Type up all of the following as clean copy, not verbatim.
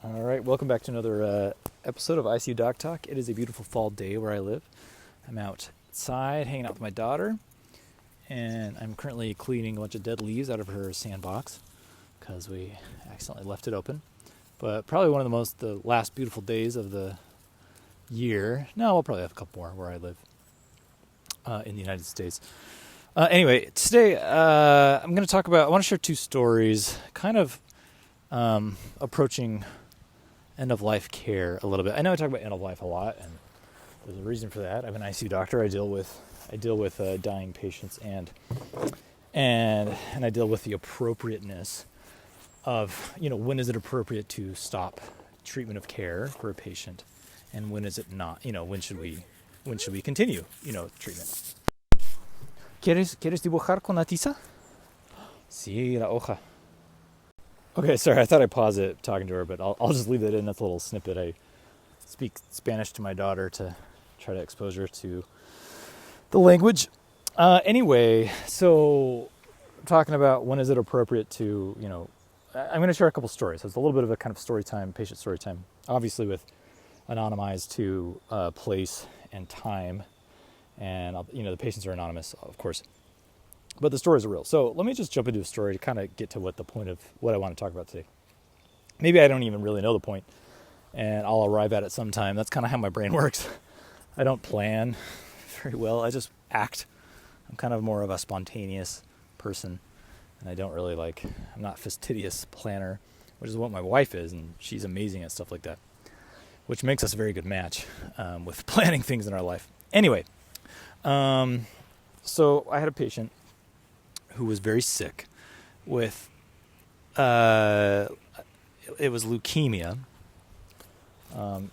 All right, welcome back to another episode of ICU Doc Talk. It is a beautiful fall day where I live. I'm outside hanging out with my daughter, and I'm currently cleaning a bunch of dead leaves out of her sandbox because we accidentally left it open. But probably one of the last beautiful days of the year. No, we'll probably have a couple more where I live in the United States. Anyway, today I'm going to talk about, I want to share two stories, kind of approaching end-of-life care a little bit. I know I talk about end-of-life a lot, and there's a reason for that. I'm an ICU doctor. I deal with dying patients, and I deal with the appropriateness of, when is it appropriate to stop treatment of care for a patient, and when is it not? When should we continue, treatment? ¿Quieres dibujar con la tiza? Sí, la hoja. Okay, sorry, I thought I'd pause it talking to her, but I'll just leave that in. That's a little snippet. I speak Spanish to my daughter to try to expose her to the language. Anyway, so talking about when is it appropriate to, I'm going to share a couple stories. So it's a little bit of a kind of story time, patient story time, obviously with anonymized to place and time. And, the patients are anonymous, of course. But the stories are real. So let me just jump into a story to kind of get to what the point of what I want to talk about today. Maybe I don't even really know the point, and I'll arrive at it sometime. That's kind of how my brain works. I don't plan very well. I just act. I'm kind of more of a spontaneous person, and I don't really I'm not a fastidious planner, which is what my wife is, and she's amazing at stuff like that, which makes us a very good match with planning things in our life. Anyway, so I had a patient who was very sick with, it was leukemia. And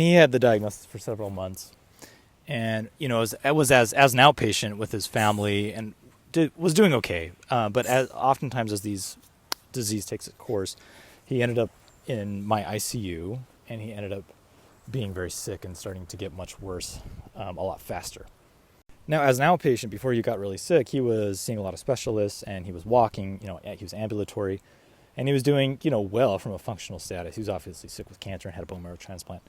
he had the diagnosis for several months, and it was as an outpatient with his family, and was doing okay. But oftentimes as these disease takes its course, he ended up in my ICU, and he ended up being very sick and starting to get much worse a lot faster. Now, as an outpatient, before he got really sick, he was seeing a lot of specialists, and he was walking, he was ambulatory, and he was doing, well from a functional status. He was obviously sick with cancer and had a bone marrow transplant,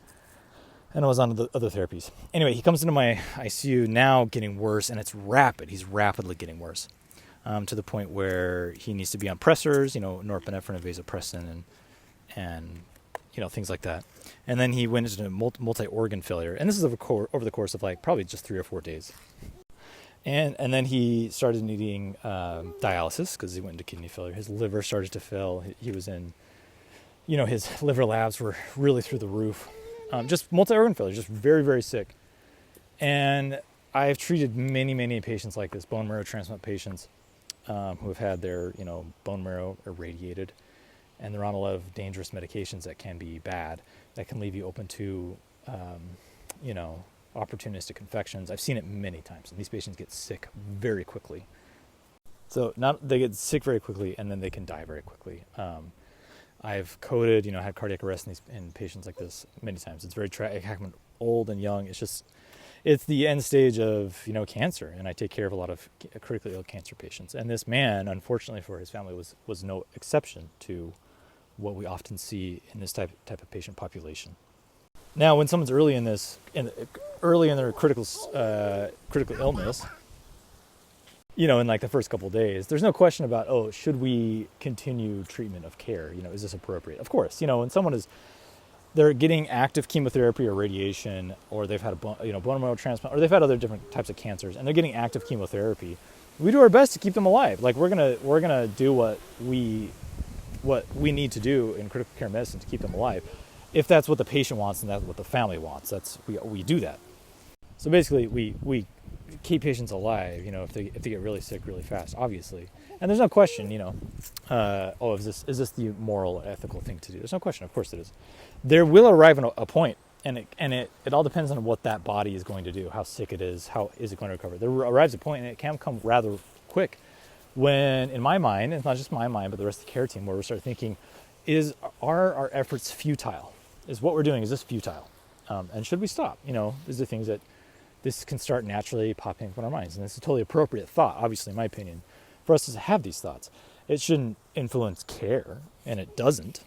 and was on the other therapies. Anyway, he comes into my ICU now getting worse, and it's rapid. He's rapidly getting worse to the point where he needs to be on pressors, norepinephrine, vasopressin, and things like that. And then he went into multi-organ failure. And this is over the course of probably just 3 or 4 days. And then he started needing dialysis because he went into kidney failure. His liver started to fail. He was in, his liver labs were really through the roof. Just multi-organ failure, just very, very sick. And I've treated many, many patients like this, bone marrow transplant patients who have had their, bone marrow irradiated. And they're on a lot of dangerous medications that can be bad, that can leave you open to, opportunistic infections. I've seen it many times, and these patients get sick very quickly. So they get sick very quickly, and then they can die very quickly. I've coded, had cardiac arrest in patients like this many times. It's very tragic. I'm old and young. It's the end stage of, cancer, and I take care of a lot of critically ill cancer patients. And this man, unfortunately for his family, was no exception to what we often see in this type of patient population. Now, when someone's early in their critical illness, in the first couple of days, there's no question about, should we continue treatment of care? Is this appropriate? Of course, when someone they're getting active chemotherapy or radiation, or they've had a bone marrow transplant, or they've had other different types of cancers, and they're getting active chemotherapy, we do our best to keep them alive. We're gonna do what we need to do in critical care medicine to keep them alive, if that's what the patient wants and that's what the family wants. We do that. So basically, we keep patients alive, if they get really sick really fast, obviously. And there's no question, is this the moral or ethical thing to do? There's no question. Of course it is. There will arrive a point, and it all depends on what that body is going to do, how sick it is, how is it going to recover. There arrives a point, and it can come rather quick, when, in my mind, it's not just my mind, but the rest of the care team, where we start thinking, are our efforts futile? Is what we're doing, is this futile? And should we stop? These are things that this can start naturally popping up in our minds. And it's a totally appropriate thought, obviously, in my opinion, for us to have these thoughts. it shouldn't influence care, and it doesn't.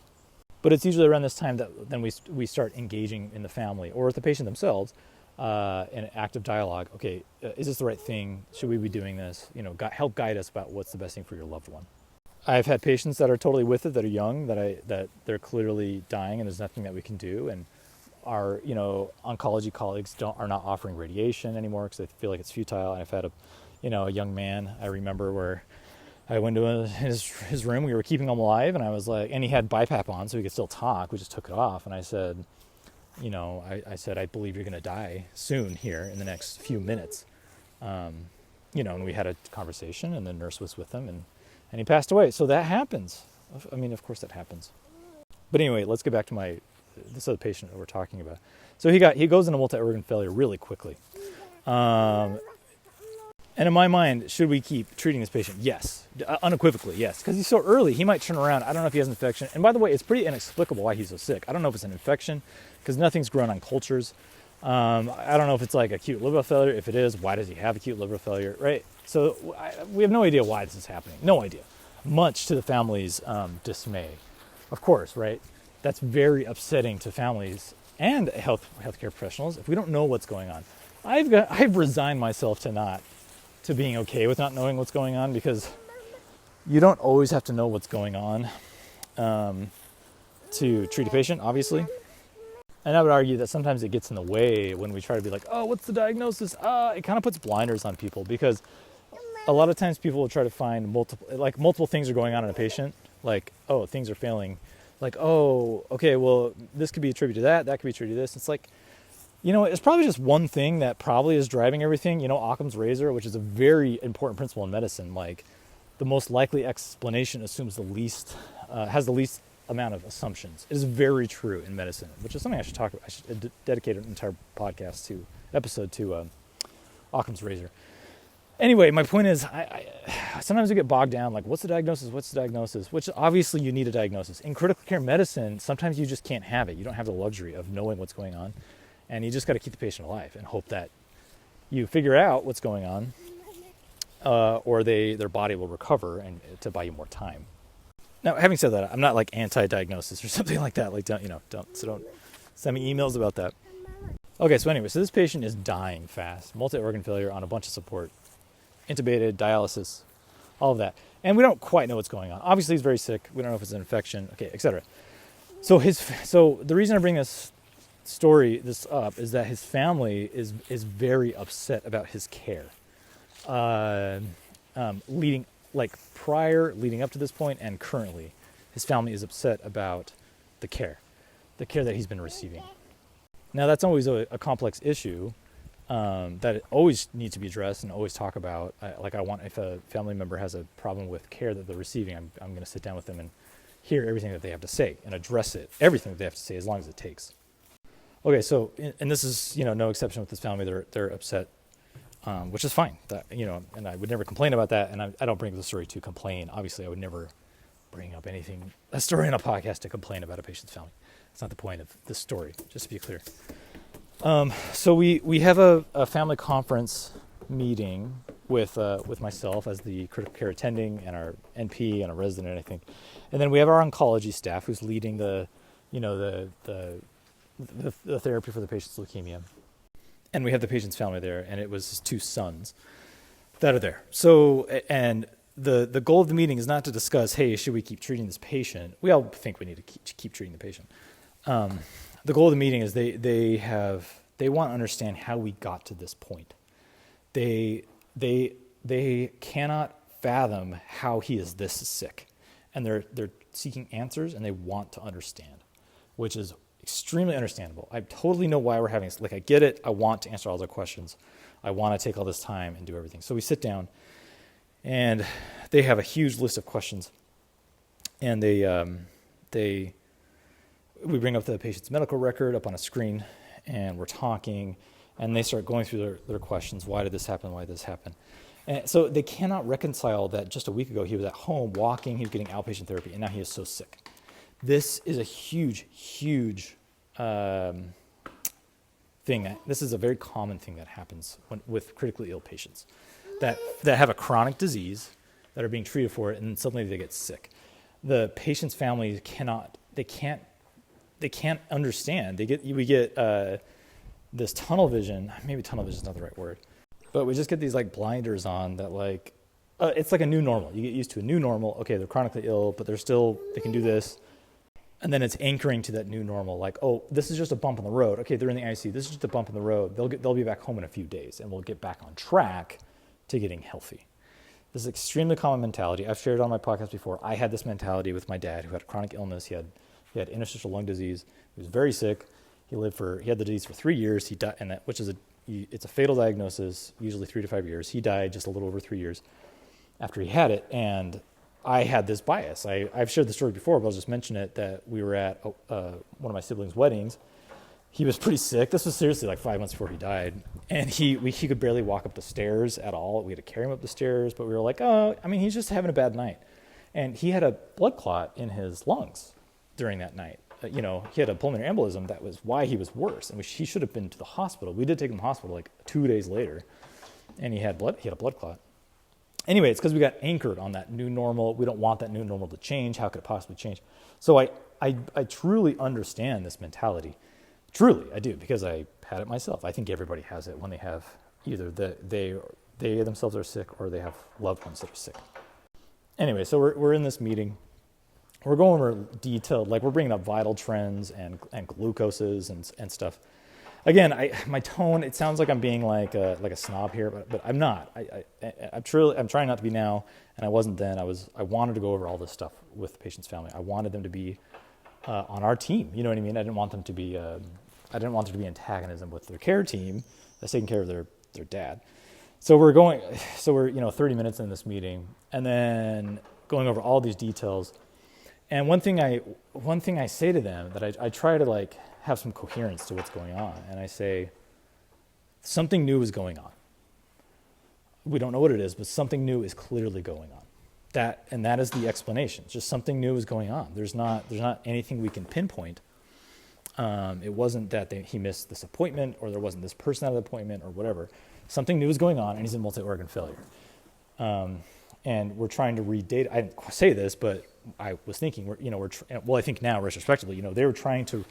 But it's usually around this time that then we start engaging in the family or with the patient themselves in an active dialogue. Okay, is this the right thing? Should we be doing this? Help guide us about what's the best thing for your loved one. I've had patients that are totally with it, that are young, that they're clearly dying, and there's nothing that we can do. And our oncology colleagues are not offering radiation anymore because they feel like it's futile. And I've had a young man, I remember, where I went to his room. We were keeping him alive, and I was like, and he had BiPAP on, so he could still talk. We just took it off, and I said, I said, I believe you're going to die soon here in the next few minutes. And we had a conversation, and the nurse was with him, and he passed away. So that happens. I mean, of course that happens. But anyway, let's get back to this other patient that we're talking about. So he goes into multi-organ failure really quickly. And in my mind, should we keep treating this patient? Yes. Unequivocally, yes. Because he's so early, he might turn around. I don't know if he has an infection. And by the way, it's pretty inexplicable why he's so sick. I don't know if it's an infection, because nothing's grown on cultures. I don't know if it's like acute liver failure. If it is, why does he have acute liver failure, right? So we have no idea why this is happening. No idea. Much to the family's dismay. Of course, right? That's very upsetting to families and healthcare professionals if we don't know what's going on. I've resigned myself to being okay with not knowing what's going on, because you don't always have to know what's going on to treat a patient, obviously. And I would argue that sometimes it gets in the way when we try to be like, oh, what's the diagnosis? It kind of puts blinders on people, because a lot of times people will try to find multiple things are going on in a patient. Like, oh, things are failing. Like, oh, okay, well, this could be attributed to that could be attributed to this. It's like, it's probably just one thing that probably is driving everything. Occam's razor, which is a very important principle in medicine. Like, the most likely explanation assumes has the least amount of assumptions. It is very true in medicine, which is something I should talk about. I should dedicate an entire episode to Occam's razor. Anyway, my point is, I sometimes we get bogged down, like, what's the diagnosis? What's the diagnosis? Which obviously you need a diagnosis. In critical care medicine, sometimes you just can't have it. You don't have the luxury of knowing what's going on. And you just got to keep the patient alive and hope that you figure out what's going on, or their body will recover and to buy you more time. Now, having said that, I'm not like anti-diagnosis or something like that. Like, don't send me emails about that. Okay, so anyway, so this patient is dying fast, multi-organ failure on a bunch of support, intubated, dialysis, all of that. And we don't quite know what's going on. Obviously, he's very sick. We don't know if it's an infection, okay, etc. So the reason I bring this up is that his family is very upset about his care, leading up to this point, and currently his family is upset about the care that he's been receiving. Now, that's always a complex issue that always needs to be addressed and always talk about. If a family member has a problem with care that they're receiving, I'm going to sit down with them and hear everything that they have to say and address everything that they have to say, as long as it takes. Okay, so, and this is, no exception with this family. They're upset, which is fine. And I would never complain about that. And I don't bring the story to complain. Obviously, I would never bring up a story on a podcast to complain about a patient's family. That's not the point of this story, just to be clear. So we have a family conference meeting with myself as the critical care attending, and our NP and a resident, I think. And then we have our oncology staff who's leading the therapy for the patient's leukemia. And we have the patient's family there, and it was his two sons that are there. So, and the goal of the meeting is not to discuss, hey, should we keep treating this patient? We all think we need to keep treating the patient. The goal of the meeting is they want to understand how we got to this point. They cannot fathom how he is this sick, and they're seeking answers, and they want to understand, which is extremely understandable. I totally know why we're having this. Like, I get it. I want to answer all their questions. I want to take all this time and do everything. So we sit down, and they have a huge list of questions, and we bring up the patient's medical record up on a screen, and we're talking, and they start going through their questions. Why did this happen? Why did this happen? And so they cannot reconcile that just a week ago he was at home walking, he was getting outpatient therapy, and now he is so sick. This is a huge thing. This is a very common thing that happens with critically ill patients that have a chronic disease that are being treated for it, and suddenly they get sick. The patient's family can't understand. We get this tunnel vision. Maybe tunnel vision is not the right word, but we just get these like blinders on that like it's like a new normal. You get used to a new normal. Okay, they're chronically ill, but they can do this. And then it's anchoring to that new normal, like, oh, this is just a bump in the road. Okay, they're in the ICU. This is just a bump in the road. They'll be back home in a few days, and we'll get back on track to getting healthy. This is extremely common mentality. I've shared it on my podcast before. I had this mentality with my dad, who had a chronic illness. He had interstitial lung disease. He was very sick. He had the disease for 3 years. He died, it's a fatal diagnosis, usually 3 to 5 years. He died just a little over 3 years after he had it, and I had this bias. I've shared the story before, but I'll just mention it, that we were at one of my siblings' weddings. He was pretty sick. This was seriously like 5 months before he died. And he could barely walk up the stairs at all. We had to carry him up the stairs, but we were like, oh, I mean, he's just having a bad night. And he had a blood clot in his lungs during that night. He had a pulmonary embolism. That was why he was worse. And he should have been to the hospital. We did take him to the hospital like 2 days later. And he had a blood clot. Anyway, it's because we got anchored on that new normal. We don't want that new normal to change. How could it possibly change? So I truly understand this mentality. Truly, I do, because I had it myself. I think everybody has it when they have either they themselves are sick or they have loved ones that are sick. Anyway, so we're in this meeting. We're going over detailed, like we're bringing up vital trends and glucoses and stuff. Again, my tone, it sounds like I'm being like a snob here, but I'm not. I'm trying not to be now, and I wasn't then. I wanted to go over all this stuff with the patient's family. I wanted them to be on our team. You know what I mean? I didn't want them to be antagonism with their care team that's taking care of their dad. So we're 30 minutes in this meeting, and then going over all these details. And one thing I say to them that I try to like have some coherence to what's going on, and I say something new is going on. We don't know what it is, but something new is clearly going on. That is the explanation. It's just something new is going on. There's not anything we can pinpoint. It wasn't that he missed this appointment, or there wasn't this person at the appointment, or whatever. Something new is going on, and he's in multi-organ failure. And we're trying to read data. I didn't say this, but I was thinking, I think now retrospectively, they were trying to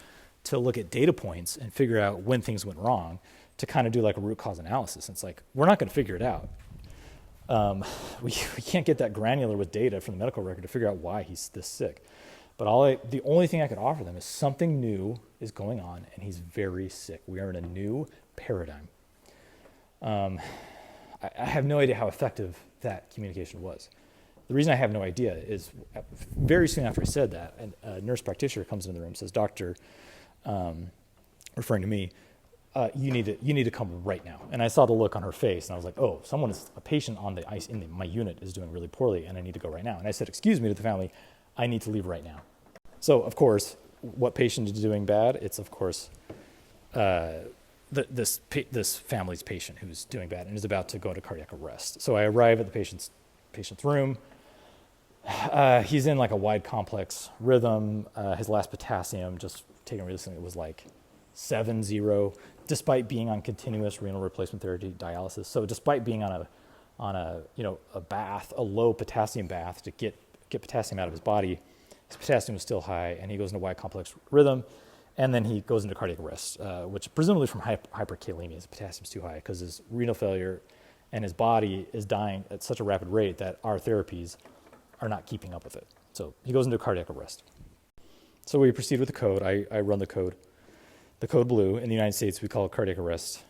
look at data points and figure out when things went wrong, to kind of do like a root cause analysis. It's like, we're not going to figure it out. We can't get that granular with data from the medical record to figure out why he's this sick. But the only thing I could offer them is something new is going on, and he's very sick. We are in a new paradigm. I have no idea how effective that communication was. The reason I have no idea is very soon after I said that, a nurse practitioner comes into the room and says, "Doctor," referring to me, you need to come right now. And I saw the look on her face, and I was like, oh, a patient on the ice in my unit is doing really poorly, and I need to go right now. And I said, excuse me, to the family, I need to leave right now. So, of course, what patient is doing bad? It's, of course, this family's patient who's doing bad and is about to go into cardiac arrest. So I arrive at the patient's room. He's in like a wide complex rhythm. His last potassium, just taken recently, it was like 7.0, despite being on continuous renal replacement therapy dialysis. So despite being on a bath, a low potassium bath to get potassium out of his body, his potassium was still high, and he goes into wide complex rhythm, and then he goes into cardiac arrest, which presumably from hyperkalemia. His potassium's too high because his renal failure, and his body is dying at such a rapid rate that our therapies are not keeping up with it. So he goes into cardiac arrest. So we proceed with the code. I run the code. The code blue. In the United States, we call it cardiac arrest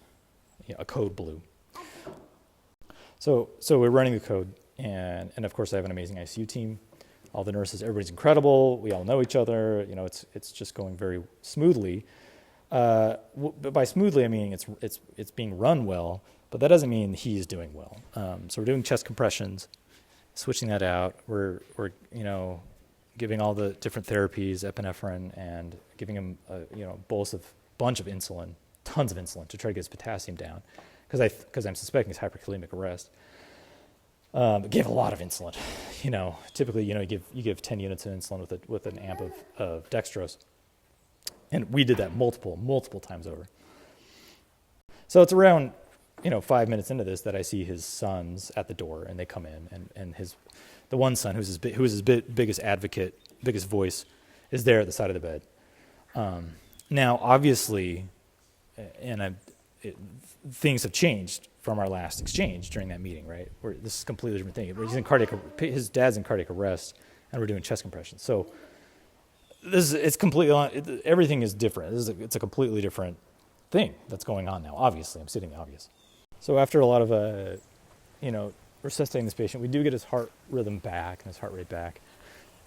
a code blue. So we're running the code, and of course I have an amazing ICU team. All the nurses, everybody's incredible. We all know each other. It's just going very smoothly. But by smoothly, I mean it's being run well. But that doesn't mean he's doing well. So we're doing chest compressions, switching that out. We're giving all the different therapies, epinephrine, and giving him a bunch of insulin, tons of insulin, to try to get his potassium down, because I'm suspecting it's hyperkalemic arrest. Gave a lot of insulin. Typically, you give 10 units of insulin with an amp of dextrose, and we did that multiple times over. So it's around 5 minutes into this that I see his sons at the door, and they come in, and the one son who's his biggest advocate, biggest voice, is there at the side of the bed. Now, obviously, things have changed from our last exchange during that meeting, right? Where this is a completely different thing. His dad's in cardiac arrest, and we're doing chest compressions. So everything is different. It's a completely different thing that's going on now. Obviously, I'm stating the obvious. So after a lot of, resuscitating this patient, we do get his heart rhythm back and his heart rate back.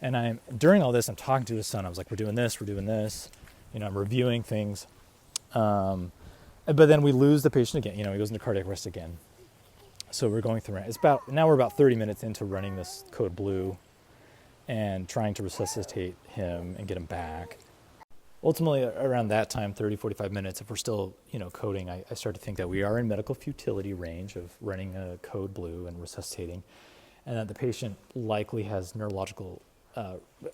And during all this, I'm talking to his son. I was like, we're doing this. I'm reviewing things. But then we lose the patient again. He goes into cardiac arrest again. So we're going through it. We're about 30 minutes into running this code blue and trying to resuscitate him and get him back. Ultimately, around that time, 30, 45 minutes, if we're still, coding, I start to think that we are in medical futility range of running a code blue and resuscitating, and that the patient likely has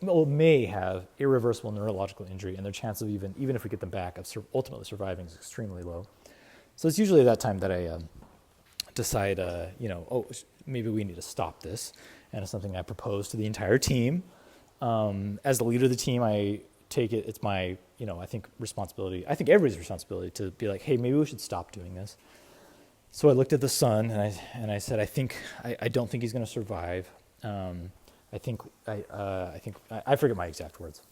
may have irreversible neurological injury, and their chance of even if we get them back, of ultimately surviving is extremely low. So it's usually at that time that I decide, maybe we need to stop this, and it's something I propose to the entire team. As the leader of the team, I take it, it's my, I think responsibility, I think everybody's responsibility to be like, hey, maybe we should stop doing this. So I looked at the son and I said, I don't think he's going to survive. I forget my exact words,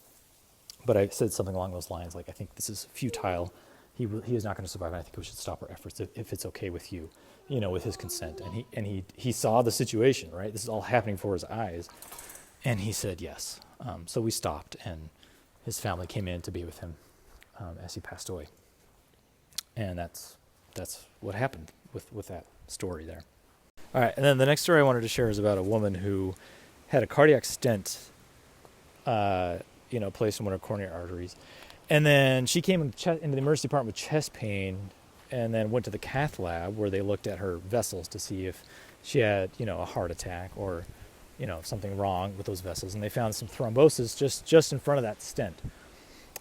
but I said something along those lines, like, I think this is futile. He is not going to survive, and I think we should stop our efforts if it's okay with you, with his consent. And he saw the situation, right? This is all happening before his eyes, and he said yes. So we stopped, and his family came in to be with him as he passed away. And that's what happened with that story there. All right, and then the next story I wanted to share is about a woman who had a cardiac stent, placed in one of her coronary arteries. And then she came into the emergency department with chest pain, and then went to the cath lab where they looked at her vessels to see if she had, a heart attack or, something wrong with those vessels. And they found some thrombosis just in front of that stent,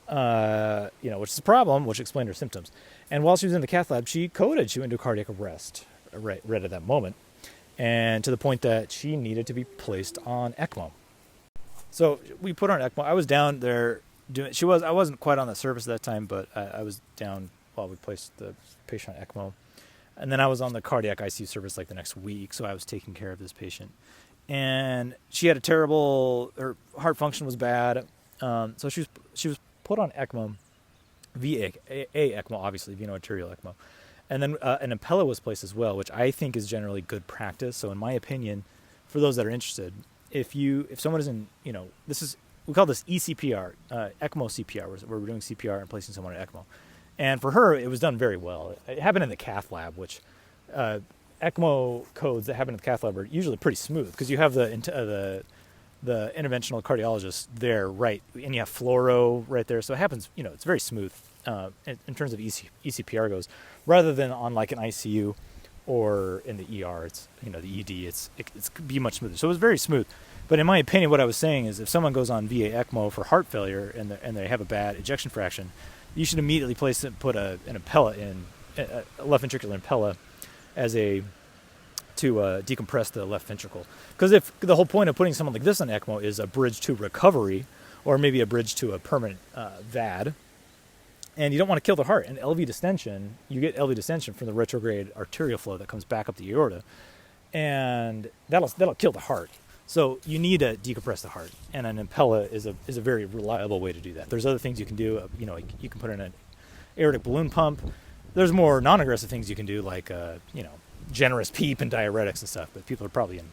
which is a problem, which explained her symptoms. And while she was in the cath lab, she coded. She went into cardiac arrest right at that moment, and to the point that she needed to be placed on ECMO. So we put her on ECMO. I was down there doing. I wasn't quite on the service at that time, but I was down while we placed the patient on ECMO. And then I was on the cardiac ICU service like the next week, so I was taking care of this patient. And she had her heart function was bad. So she was put on ECMO, VA ECMO, obviously, veno-arterial ECMO. And then an Impella was placed as well, which I think is generally good practice. So in my opinion, for those that are interested, if someone is in, we call this ECPR, ECMO CPR, where we're doing CPR and placing someone in ECMO. And for her, it was done very well. It happened in the cath lab, which ECMO codes that happen in the cath lab are usually pretty smooth because you have the interventional cardiologist there, right, and you have fluoro right there. So it happens, it's very smooth in terms of ECPR goes, rather than on like an ICU or in the ER. It's the ED. It's could be much smoother. So it was very smooth. But in my opinion, what I was saying is, if someone goes on VA ECMO for heart failure and they have a bad ejection fraction, you should immediately put an Impella in, a left ventricular Impella, to decompress the left ventricle. Because if the whole point of putting someone like this on ECMO is a bridge to recovery, or maybe a bridge to a permanent VAD, and you don't want to kill the heart. And LV distension, you get LV distension from the retrograde arterial flow that comes back up the aorta, and that'll kill the heart. So you need to decompress the heart, and an Impella is a very reliable way to do that. There's other things you can do. You can put in an aortic balloon pump. There's more non-aggressive things you can do, like generous PEEP and diuretics and stuff. But people are probably in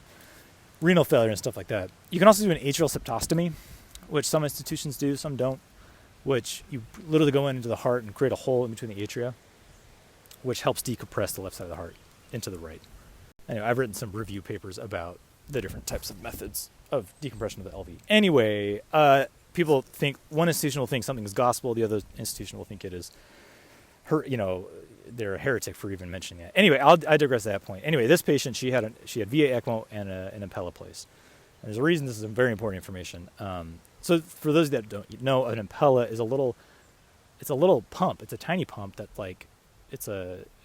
renal failure and stuff like that. You can also do an atrial septostomy, which some institutions do, some don't. Which you literally go into the heart and create a hole in between the atria, which helps decompress the left side of the heart into the right. Anyway, I've written some review papers about the different types of methods of decompression of the LV. Anyway, people think, one institution will think something is gospel, the other institution will think it is they're a heretic for even mentioning that. Anyway, I digress at that point. Anyway, this patient, she had VA ECMO and an Impella placed. And there's a reason this is very important information. So for those that don't know, an Impella is it's a little pump. It's a tiny pump that it's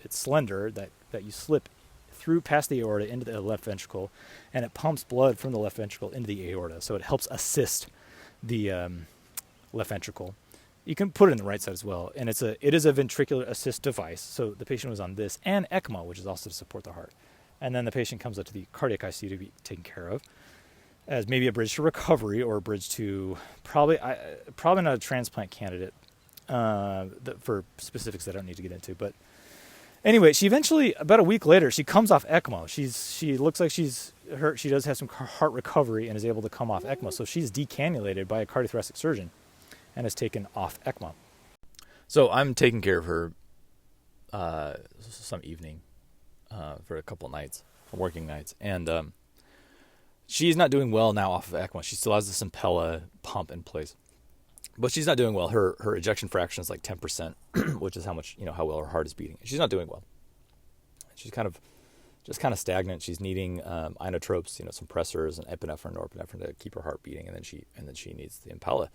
slender, that that you slip through past the aorta into the left ventricle, and it pumps blood from the left ventricle into the aorta. So it helps assist the left ventricle. You can put it in the right side as well, and it is a ventricular assist device. So the patient was on this and ECMO, which is also to support the heart. And then the patient comes up to the cardiac ICU to be taken care of as maybe a bridge to recovery or a bridge to probably not a transplant candidate for specifics that I don't need to get into. But anyway, she eventually, about a week later, she comes off ECMO. She looks like she does have some heart recovery and is able to come off ECMO. So she's decannulated by a cardiothoracic surgeon and is taken off ECMO. So I'm taking care of her some evening for a couple of nights, working nights. And she's not doing well now off of ECMO. She still has this Impella pump in place. But she's not doing well. Her ejection fraction is like 10%, which is how well her heart is beating. She's not doing well. She's kind of stagnant. She's needing inotropes, some pressors and epinephrine, norepinephrine to keep her heart beating, and then she needs the Impella.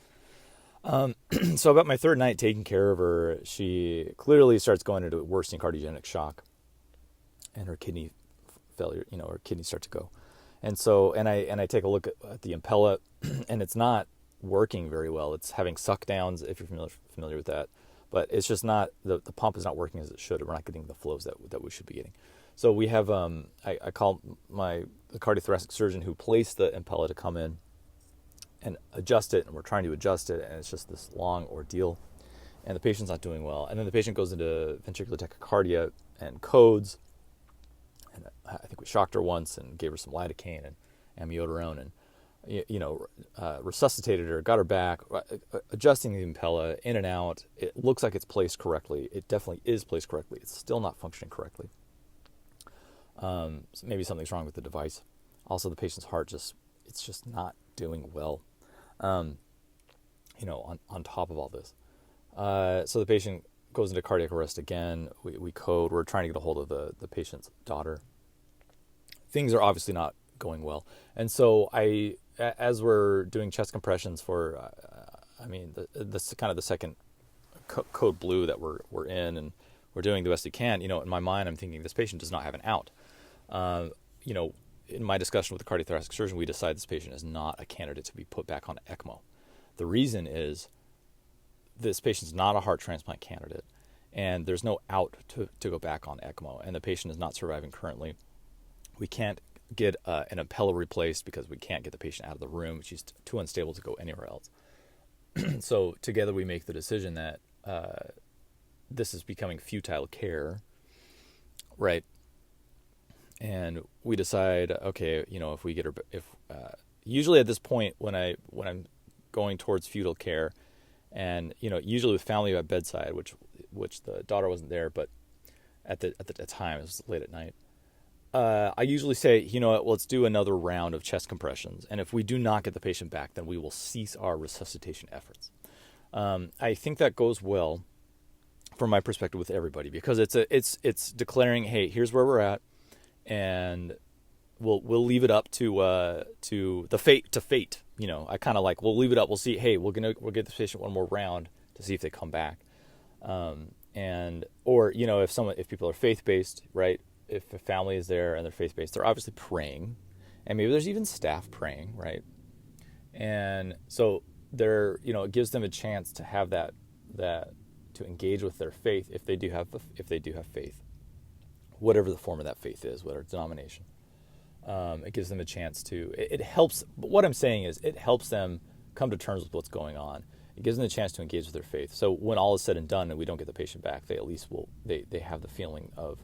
So about my third night taking care of her, she clearly starts going into worsening cardiogenic shock, and her kidney failure. Her kidneys start to go, and I take a look at the Impella, and it's not working very well. It's having suck downs, if you're familiar with that, but it's just not, the pump is not working as it should. We're not getting the flows that we should be getting. So we have I called the cardiothoracic surgeon who placed the Impella to come in and adjust it, and we're trying to adjust it, and it's just this long ordeal, and the patient's not doing well. And then the patient goes into ventricular tachycardia and codes, and I think we shocked her once and gave her some lidocaine and amiodarone, and resuscitated her, got her back, adjusting the Impella in and out. It looks like it's placed correctly. It definitely is placed correctly. It's still not functioning correctly. So maybe something's wrong with the device. Also, the patient's heart it's just not doing well. On top of all this. So the patient goes into cardiac arrest again. We code. We're trying to get a hold of the patient's daughter. Things are obviously not going well. And so as we're doing chest compressions for, this kind of the second code blue that we're in, and we're doing the best we can, in my mind, I'm thinking this patient does not have an out. In my discussion with the cardiothoracic surgeon, we decided this patient is not a candidate to be put back on ECMO. The reason is this patient's not a heart transplant candidate, and there's no out to go back on ECMO, and the patient is not surviving currently. We can't get an Impella replaced because we can't get the patient out of the room. She's too unstable to go anywhere else. So together we make the decision that this is becoming futile care, right? And we decide, okay, if we get her, usually at this point when I'm going towards futile care, and usually with family at bedside, which the daughter wasn't there, but at the time it was late at night. I usually say, let's do another round of chest compressions, and if we do not get the patient back, then we will cease our resuscitation efforts. I think that goes well from my perspective with everybody, because it's declaring, hey, here's where we're at. And we'll leave it up to fate. I kind of we'll leave it up. We'll see. Hey, we'll get this patient one more round to see if they come back. If people are faith based, right? If a family is there and they're faith based, they're obviously praying, and maybe there's even staff praying, right? And so it gives them a chance to have that to engage with their faith if they do have faith. Whatever the form of that faith is, whatever denomination, it gives them a chance to. It helps. But what I'm saying is, it helps them come to terms with what's going on. It gives them a chance to engage with their faith. So when all is said and done, and we don't get the patient back, they at least they have the feeling of,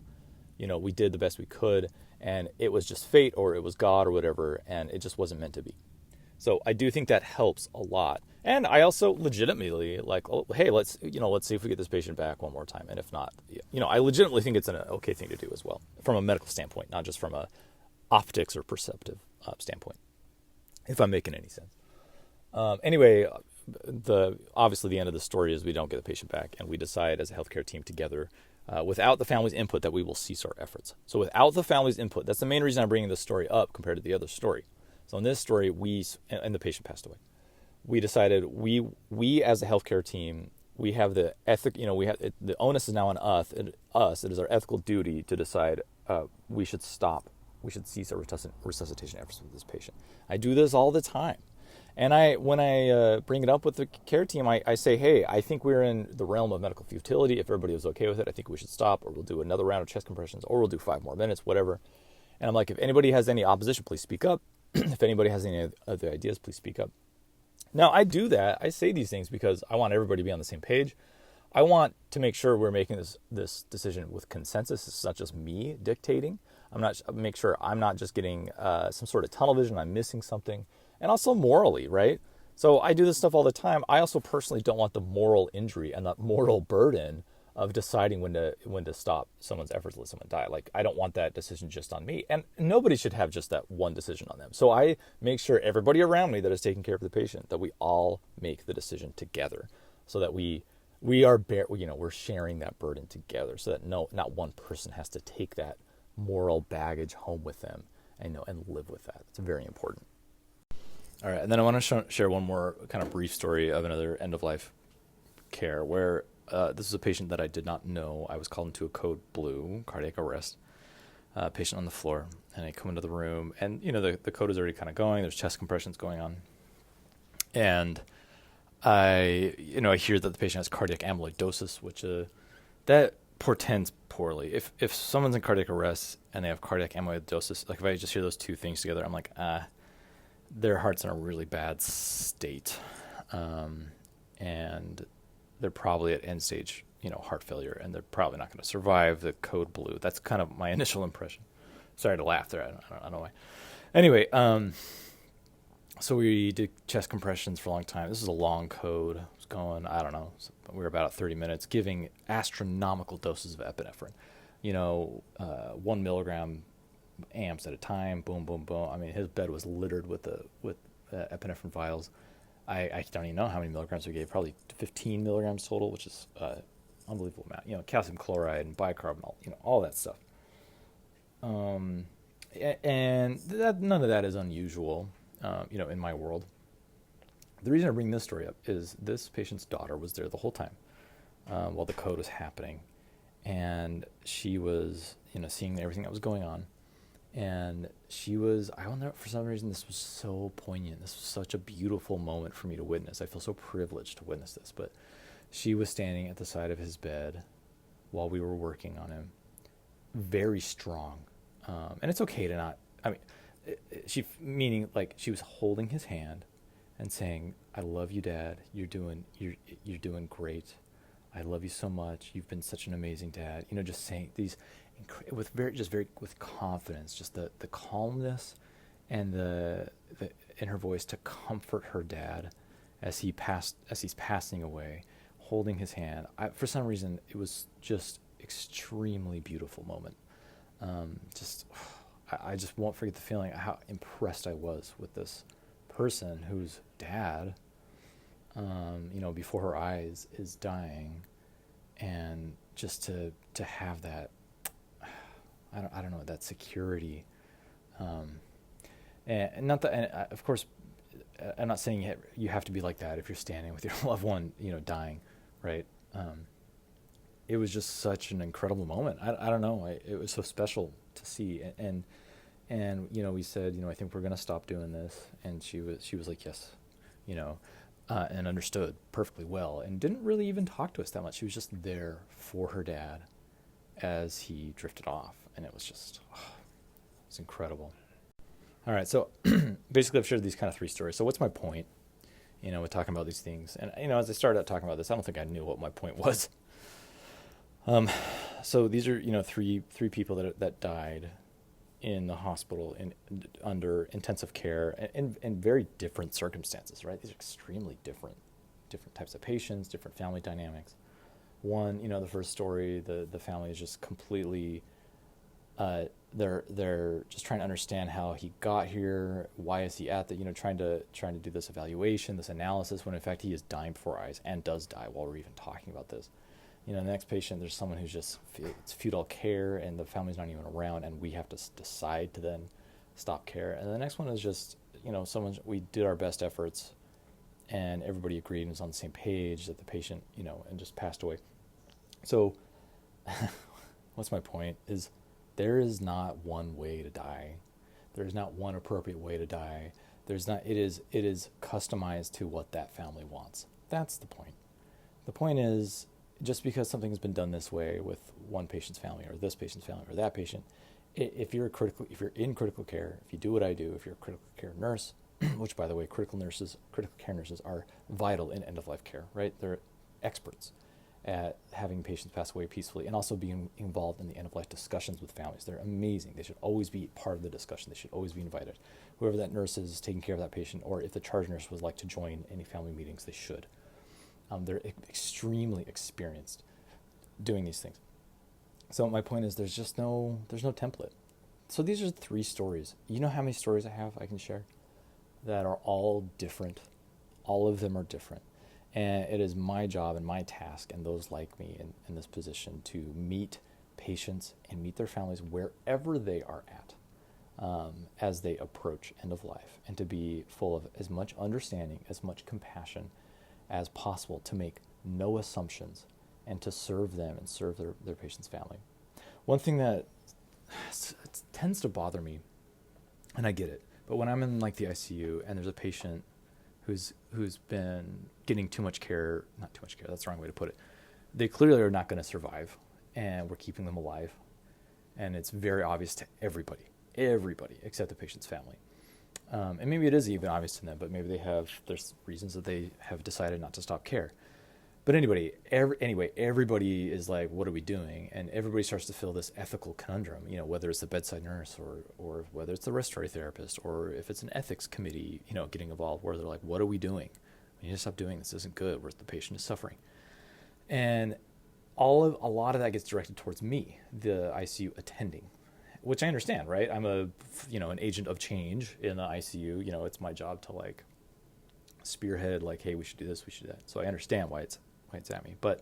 we did the best we could, and it was just fate, or it was God, or whatever, and it just wasn't meant to be. So I do think that helps a lot. And I also legitimately hey, let's see if we get this patient back one more time. And if not, I legitimately think it's an okay thing to do as well, from a medical standpoint, not just from a optics or perceptive standpoint, if I'm making any sense. Anyway, obviously the end of the story is we don't get the patient back, and we decide as a healthcare team together, without the family's input, that we will cease our efforts. So without the family's input, that's the main reason I'm bringing this story up compared to the other story. So in this story, and the patient passed away. We decided we as a healthcare team we have the ethic, the onus is now on us. It is our ethical duty to decide we should cease our resuscitation efforts with this patient. I do this all the time. And when I bring it up with the care team, I say, hey, I think we're in the realm of medical futility. If everybody was okay with it, I think we should stop, or we'll do another round of chest compressions, or we'll do 5 more minutes, whatever. And I'm like, if anybody has any opposition, please speak up. If anybody has any other ideas, please speak up. Now, I do that. I say these things because I want everybody to be on the same page. I want to make sure we're making this decision with consensus. It's not just me dictating. Make sure I'm not just getting some sort of tunnel vision. I'm missing something. And also morally, right? So I do this stuff all the time. I also personally don't want the moral injury and the moral burden of deciding when to stop someone's efforts to let someone die. Like, I don't want that decision just on me. And nobody should have just that one decision on them. So I make sure everybody around me that is taking care of the patient, that we all make the decision together, so that we're sharing that burden together, so that not one person has to take that moral baggage home with them and live with that. It's very important. All right, and then I want to share one more kind of brief story of another end-of-life care where this is a patient that I did not know. I was called into a code blue, cardiac arrest, patient on the floor, and I come into the room, and the code is already kind of going. There's chest compressions going on, and I hear that the patient has cardiac amyloidosis, which that portends poorly. If someone's in cardiac arrest and they have cardiac amyloidosis, like if I just hear those two things together, I'm like, their heart's in a really bad state, and they're probably at end stage, heart failure, and they're probably not going to survive the code blue. That's kind of my initial impression. Sorry to laugh there. I don't know why. Anyway, so we did chest compressions for a long time. This is a long code. It was going, I don't know, we were about 30 minutes, giving astronomical doses of epinephrine. 1 milligram amps at a time, boom, boom, boom. I mean, his bed was littered with epinephrine vials. I don't even know how many milligrams we gave, probably 15 milligrams total, which is unbelievable amount. Calcium chloride and bicarbonate, all that stuff. And none of that is unusual, in my world. The reason I bring this story up is this patient's daughter was there the whole time while the code was happening, and she was, seeing everything that was going on. And I will never, for some reason, this was so poignant. This was such a beautiful moment for me to witness. I feel so privileged to witness this. But she was standing at the side of his bed while we were working on him, very strong. And it's okay to not, meaning like she was holding his hand and saying, I love you, Dad. You're doing great. I love you so much. You've been such an amazing dad. Just saying these with confidence, just the calmness and the in her voice to comfort her dad as he's passing away, holding his hand. For some reason, it was just extremely beautiful moment. I just won't forget the feeling how impressed I was with this person whose dad, before her eyes is dying, and just to have that, I don't know, that security, and not that, and of course, I'm not saying you have to be like that if you're standing with your loved one, dying, right? It was just such an incredible moment. I don't know, it was so special to see, and we said, I think we're gonna stop doing this, and she was like, yes, and understood perfectly well, and didn't really even talk to us that much. She was just there for her dad as he drifted off, and it was just, it's incredible. All right, so basically I've shared these kind of 3 stories. So what's my point, with talking about these things? And, as I started out talking about this, I don't think I knew what my point was. So these are, 3 people that died in the hospital under intensive care in very different circumstances, right? These are extremely different types of patients, different family dynamics. One, the first story, the family is just completely, they're just trying to understand how he got here, why is he at the, trying to do this evaluation, this analysis, when in fact he is dying before our eyes and does die while we're even talking about this. The next patient, there's someone who's just, it's futile care and the family's not even around, and we have to decide to then stop care. And the next one is just, we did our best efforts and everybody agreed and was on the same page that the patient, and just passed away. So what's my point is there is not one way to die. There is not one appropriate way to die. It is customized to what that family wants. That's the point. The point is, just because something has been done this way with one patient's family or this patient's family or that patient, if you're in critical care, if you do what I do, if you're a critical care nurse, which by the way, critical care nurses are vital in end-of-life care, right? They're experts at having patients pass away peacefully and also being involved in the end-of-life discussions with families. They're amazing. They should always be part of the discussion. They should always be invited. Whoever that nurse is taking care of that patient, or if the charge nurse would like to join any family meetings, they should. They're extremely experienced doing these things. So my point is there's no template. So these are 3 stories. You know how many stories I can share that are all different? All of them are different. And it is my job and my task and those like me in this position to meet patients and meet their families wherever they are at as they approach end of life, and to be full of as much understanding, as much compassion as possible, to make no assumptions and to serve them and serve their patient's family. One thing that tends to bother me, and I get it, but when I'm in like the ICU and there's a patient who's been getting not too much care, that's the wrong way to put it. They clearly are not going to survive, and we're keeping them alive. And it's very obvious to everybody except the patient's family. And maybe it is even obvious to them, but maybe there's reasons that they have decided not to stop care. But anyway, everybody is like, what are we doing? And everybody starts to feel this ethical conundrum, whether it's the bedside nurse or whether it's the respiratory therapist, or if it's an ethics committee, getting involved, where they're like, what are we doing? We need to stop doing this. This isn't good. Where the patient is suffering. And a lot of that gets directed towards me, the ICU attending, which I understand, right? I'm an agent of change in the ICU. It's my job to like spearhead, like, hey, we should do this, we should do that. So I understand why it's at me, but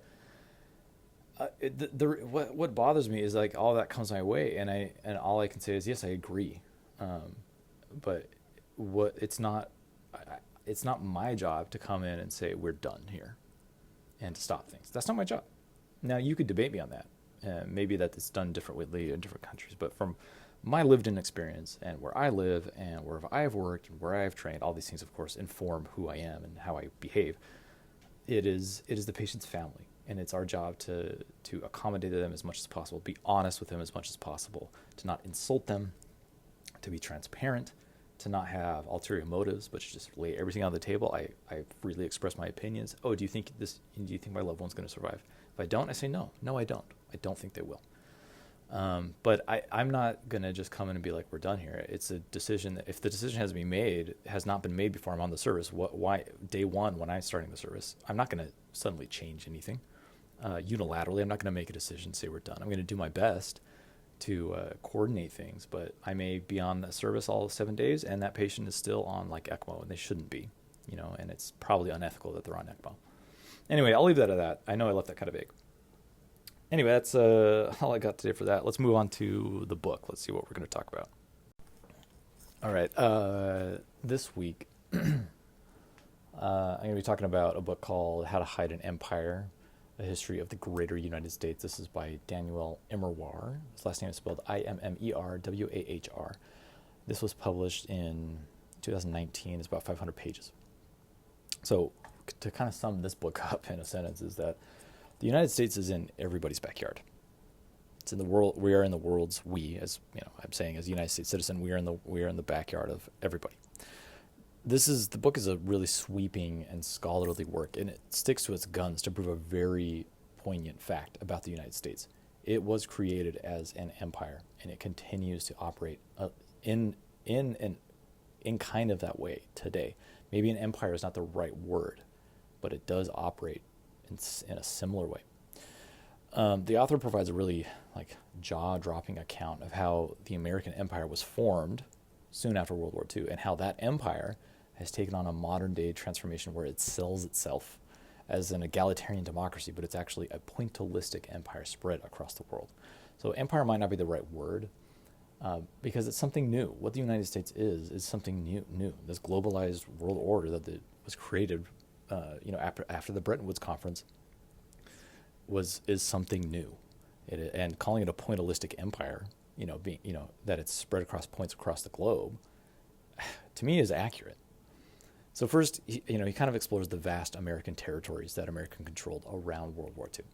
what bothers me is like all that comes my way, and all I can say is yes, I agree, but it's not my job to come in and say we're done here and to stop things. That's not my job. Now you could debate me on that, maybe that it's done differently in different countries, but from my lived-in experience and where I live and where I've worked and where I've trained, all these things, of course, inform who I am and how I behave. It is the patient's family, and it's our job to accommodate them as much as possible, be honest with them as much as possible, to not insult them, to be transparent, to not have ulterior motives, but to just lay everything on the table. I freely express my opinions. Oh, do you think my loved one's going to survive? If I don't, I say no, I don't. I don't think they will. But I'm not going to just come in and be like, we're done here. It's a decision that if the decision has not been made before I'm on the service, why day one when I'm starting the service, I'm not going to suddenly change anything unilaterally. I'm not going to make a decision, say we're done. I'm going to do my best to coordinate things, but I may be on the service all 7 days and that patient is still on like ECMO, and they shouldn't be, and it's probably unethical that they're on ECMO. Anyway, I'll leave that at that. I know I left that kind of vague. Anyway, that's all I got today for that. Let's move on to the book. Let's see what we're going to talk about. All right. This week, I'm going to be talking about a book called How to Hide an Empire, A History of the Greater United States. This is by Daniel Immerwahr. His last name is spelled Immerwahr. This was published in 2019. It's about 500 pages. So to kind of sum this book up in a sentence is that the United States is in everybody's backyard. It's in the world. We are in the world's. As I'm saying, as a United States citizen, we are in the backyard of everybody. The book is a really sweeping and scholarly work, and it sticks to its guns to prove a very poignant fact about the United States. It was created as an empire, and it continues to operate in kind of that way today. Maybe an empire is not the right word, but it does operate in a similar way. The author provides a really jaw-dropping account of how the American empire was formed soon after World War II, and how that empire has taken on a modern-day transformation where it sells itself as an egalitarian democracy, but it's actually a pointillistic empire spread across the world. So empire might not be the right word, because it's something new. What the United States is something new. This globalized world order that the was created, after the Bretton Woods Conference, is something new, and calling it a pointillistic empire, that it's spread across points across the globe, to me is accurate. So first, he kind of explores the vast American territories that America controlled around World War II.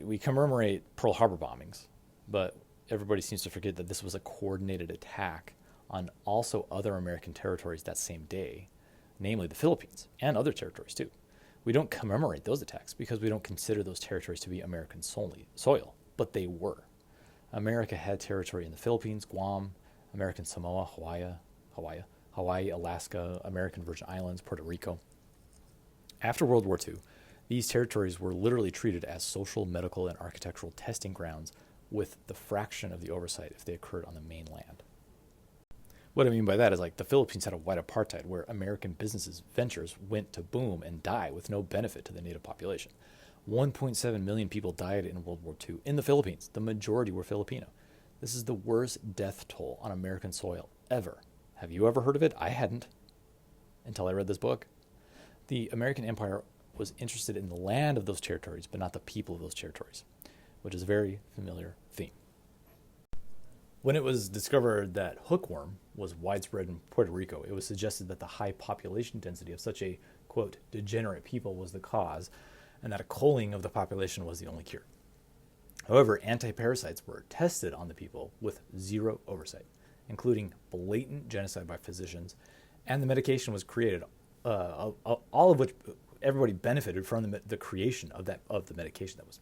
We commemorate Pearl Harbor bombings, but everybody seems to forget that this was a coordinated attack on also other American territories that same day, namely the Philippines and other territories too. We don't commemorate those attacks because we don't consider those territories to be American soil, but they were. America had territory in the Philippines, Guam, American Samoa, Hawaii, Alaska, American Virgin Islands, Puerto Rico. After World War II, these territories were literally treated as social, medical, and architectural testing grounds, with the fraction of the oversight if they occurred on the mainland. What I mean by that is, like, the Philippines had a white apartheid where American businesses' ventures went to boom and die with no benefit to the native population. 1.7 million people died in World War II in the Philippines. The majority were Filipino. This is the worst death toll on American soil ever. Have you ever heard of it? I hadn't until I read this book. The American Empire was interested in the land of those territories, but not the people of those territories, which is a very familiar theme. When it was discovered that hookworm was widespread in Puerto Rico, it was suggested that the high population density of such a, quote, degenerate people was the cause, and that a culling of the population was the only cure. However, anti-parasites were tested on the people with zero oversight, including blatant genocide by physicians, and the medication was created, all of which everybody benefited from the creation of the medication that was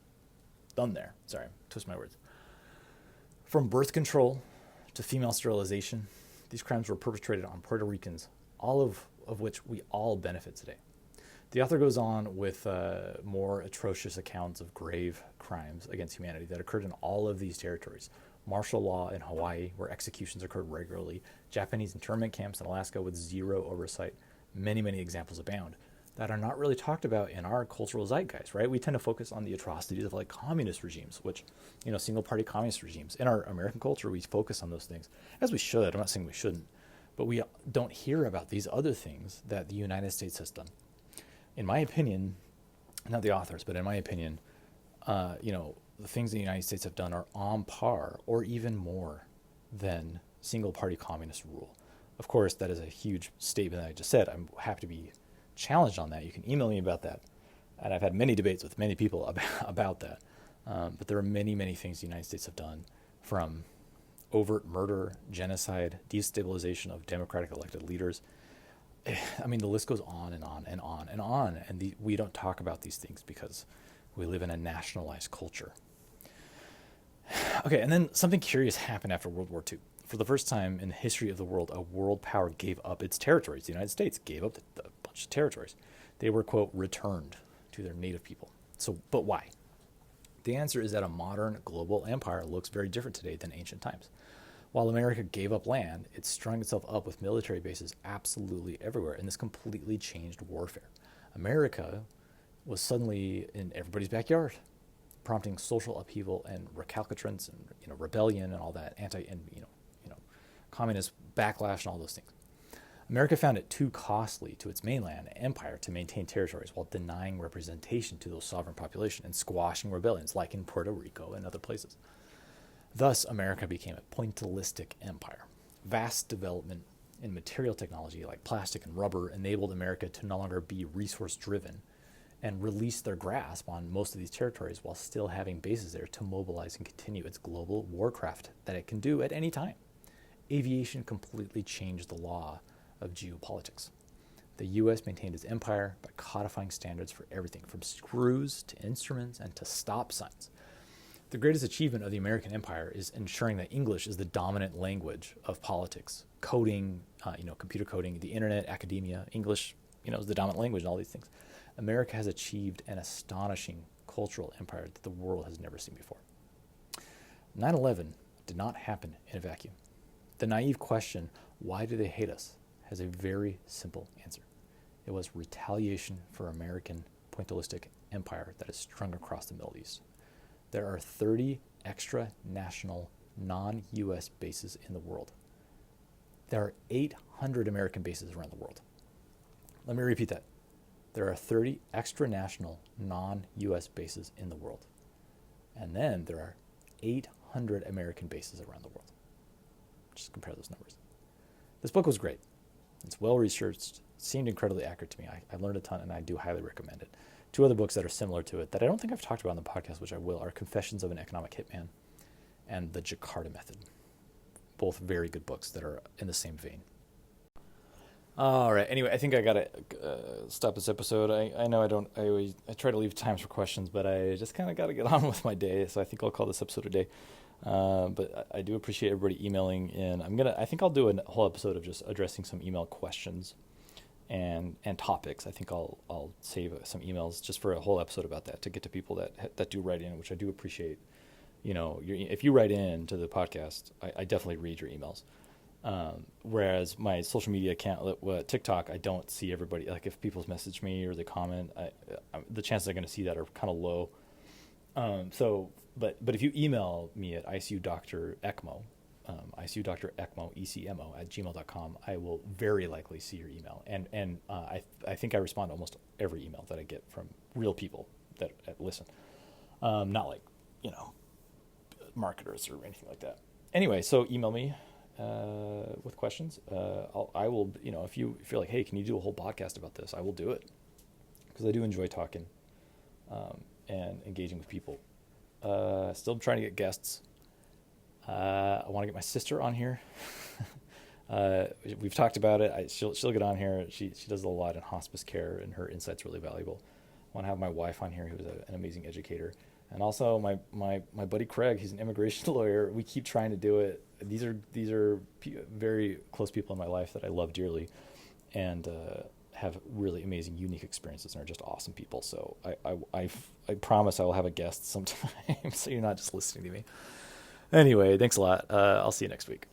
done there. Sorry, twist my words. From birth control to female sterilization, these crimes were perpetrated on Puerto Ricans, all of which we all benefit today. The author goes on with more atrocious accounts of grave crimes against humanity that occurred in all of these territories. Martial law in Hawaii, where executions occurred regularly, Japanese internment camps in Alaska with zero oversight. Many, many examples abound that are not really talked about in our cultural zeitgeist, right? We tend to focus on the atrocities of, like, communist regimes, which, single-party communist regimes. In our American culture, we focus on those things, as we should. I'm not saying we shouldn't, but we don't hear about these other things that the United States has done. In my opinion, not the authors, but in my opinion, the things the United States have done are on par or even more than single-party communist rule. Of course, that is a huge statement that I just said. I'm happy to be challenged on that. You can email me about that. And I've had many debates with many people about that. But there are many, many things the United States have done, from overt murder, genocide, destabilization of democratic elected leaders. I mean, the list goes on and on and on and on. And we don't talk about these things because we live in a nationalized culture. Okay, and then something curious happened after World War II. For the first time in the history of the world, a world power gave up its territories. The United States gave up a bunch of territories. They were, quote, returned to their native people. But why? The answer is that a modern global empire looks very different today than ancient times. While America gave up land, it strung itself up with military bases absolutely everywhere, and this completely changed warfare. America was suddenly in everybody's backyard, prompting social upheaval and recalcitrance and rebellion and all that, communist backlash and all those things. America found it too costly to its mainland empire to maintain territories while denying representation to those sovereign population and squashing rebellions like in Puerto Rico and other places. Thus, America became a pointillistic empire. Vast development in material technology like plastic and rubber enabled America to no longer be resource-driven and release their grasp on most of these territories while still having bases there to mobilize and continue its global warcraft that it can do at any time. Aviation completely changed the law of geopolitics. The U.S. maintained its empire by codifying standards for everything from screws to instruments and to stop signs. The greatest achievement of the American empire is ensuring that English is the dominant language of politics, coding, computer coding, the internet, academia. English, is the dominant language in all these things. America has achieved an astonishing cultural empire that the world has never seen before. 9/11 did not happen in a vacuum. The naive question, why do they hate us, has a very simple answer. It was retaliation for American pointillistic empire that is strung across the Middle East. There are 30 extra national, non-U.S. bases in the world. There are 800 American bases around the world. Let me repeat that. There are 30 extra-national, non-U.S. bases in the world. And then there are 800 American bases around the world. Just compare those numbers. This book was great. It's well-researched, seemed incredibly accurate to me. I learned a ton, and I do highly recommend it. Two other books that are similar to it that I don't think I've talked about on the podcast, which I will, are Confessions of an Economic Hitman and The Jakarta Method. Both very good books that are in the same vein. All right. Anyway, I think I gotta stop this episode. I know I try to leave times for questions, but I just kind of gotta get on with my day. So I think I'll call this episode a day. But I do appreciate everybody emailing in. I think I'll do a whole episode of just addressing some email questions and topics. I think I'll save some emails just for a whole episode about that to get to people that do write in, which I do appreciate. If you write in to the podcast, I definitely read your emails. Whereas my social media account, TikTok, I don't see everybody. Like if people message me or they comment, the chances I'm going to see that are kind of low. But if you email me at icudoctorecmo, icudoctorecmo, ECMO @gmail.com, I will very likely see your email. And I think I respond to almost every email that I get from real people that listen. Not like, marketers or anything like that. Anyway, so email me with questions. I will, if you feel like, hey, can you do a whole podcast about this? I will do it because I do enjoy talking and engaging with people. Still trying to get guests. I want to get my sister on here. We've talked about it. She'll get on here. She does a lot in hospice care, and her insight's really valuable. I want to have my wife on here, who's an amazing educator. And also my buddy Craig, he's an immigration lawyer. We keep trying to do it. These are very close people in my life that I love dearly, and have really amazing, unique experiences, and are just awesome people. So I promise I will have a guest sometime, so you're not just listening to me. Anyway, thanks a lot. I'll see you next week.